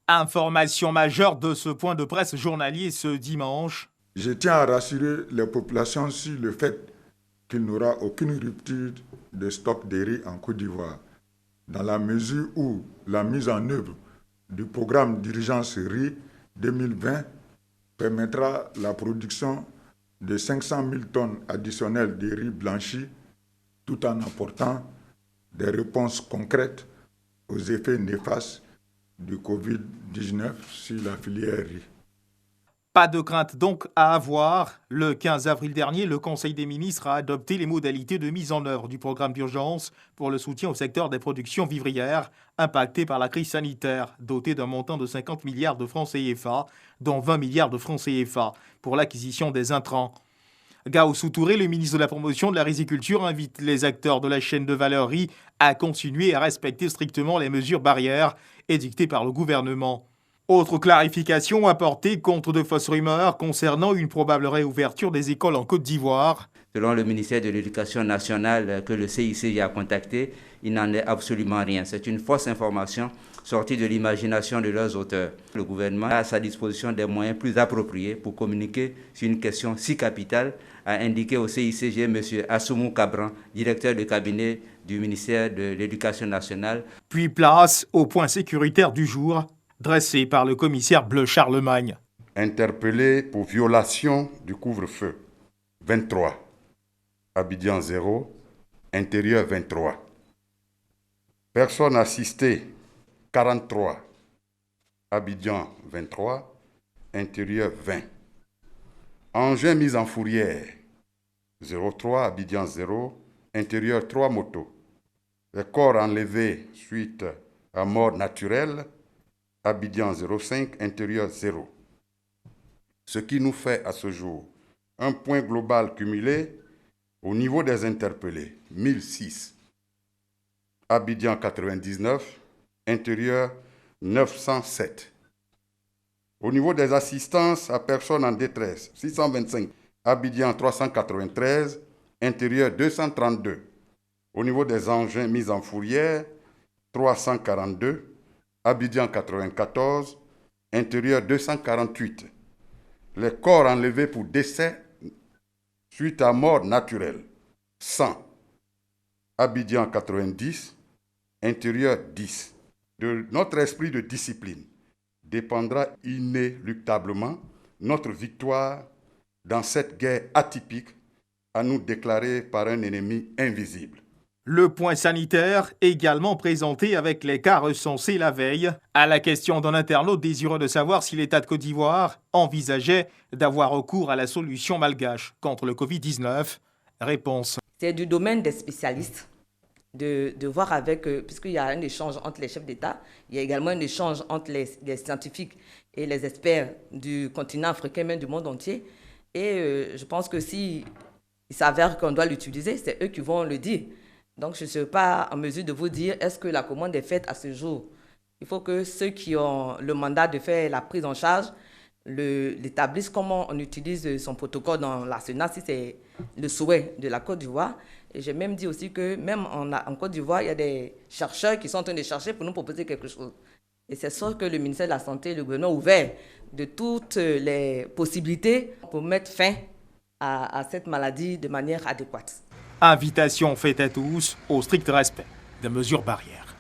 Information majeure de ce point de presse journalier ce dimanche. Je tiens à rassurer les populations sur le fait qu'il n'y aura aucune rupture de stock de riz en Côte d'Ivoire, dans la mesure où la mise en œuvre du programme d'urgence riz 2020 permettra la production de 500 000 tonnes additionnelles de riz blanchi, tout en apportant des réponses concrètes aux effets néfastes du Covid-19 sur la filière riz. Pas de crainte donc à avoir. Le 15 avril dernier, le Conseil des ministres a adopté les modalités de mise en œuvre du programme d'urgence pour le soutien au secteur des productions vivrières impacté par la crise sanitaire, doté d'un montant de 50 milliards de francs CFA, dont 20 milliards de francs CFA pour l'acquisition des intrants. Gaoussou Touré, le ministre de la Promotion de la Riziculture, invite les acteurs de la chaîne de valeur riz à continuer à respecter strictement les mesures barrières édictées par le gouvernement. Autre clarification apportée contre de fausses rumeurs concernant une probable réouverture des écoles en Côte d'Ivoire. Selon le ministère de l'Éducation nationale que le CICJ a contacté, il n'en est absolument rien. C'est une fausse information sortie de l'imagination de leurs auteurs. Le gouvernement a à sa disposition des moyens plus appropriés pour communiquer sur une question si capitale, a indiqué au CICJ M. Assoumou Cabran, directeur de cabinet du ministère de l'Éducation nationale. Puis place au point sécuritaire du jour, dressé par le commissaire Bleu Charlemagne. Interpellé pour violation du couvre-feu, 23. Abidjan 0, intérieur 23. Personne assistée, 43. Abidjan 23, intérieur 20. Engin mis en fourrière, 03, Abidjan 0, intérieur 3 motos. Les corps enlevés suite à mort naturelle, Abidjan 05, intérieur 0. Ce qui nous fait à ce jour un point global cumulé au niveau des interpellés, 1006. Abidjan 99, intérieur 907. Au niveau des assistances à personnes en détresse, 625. Abidjan 393, intérieur 232. Au niveau des engins mis en fourrière, 342. Abidjan 94, intérieur 248. Les corps enlevés pour décès suite à mort naturelle, 100. Abidjan 90, intérieur 10. De notre esprit de discipline dépendra inéluctablement notre victoire dans cette guerre atypique à nous déclarer par un ennemi invisible. Le point sanitaire, également présenté avec les cas recensés la veille, à la question d'un internaute désireux de savoir si l'État de Côte d'Ivoire envisageait d'avoir recours à la solution malgache contre le Covid-19. Réponse. C'est du domaine des spécialistes de voir avec, puisqu'il y a un échange entre les chefs d'État, il y a également un échange entre les scientifiques et les experts du continent africain, même du monde entier. Et je pense que si il s'avère qu'on doit l'utiliser, c'est eux qui vont le dire. Donc, je ne suis pas en mesure de vous dire est-ce que la commande est faite à ce jour. Il faut que ceux qui ont le mandat de faire la prise en charge l'établissent comment on utilise son protocole dans l'arsenal, si c'est le souhait de la Côte d'Ivoire. Et j'ai même dit aussi que même en Côte d'Ivoire, il y a des chercheurs qui sont en train de chercher pour nous proposer quelque chose. Et c'est sûr que le ministère de la Santé, le gouvernement, est ouvert de toutes les possibilités pour mettre fin à cette maladie de manière adéquate. Invitation faite à tous au strict respect des mesures barrières.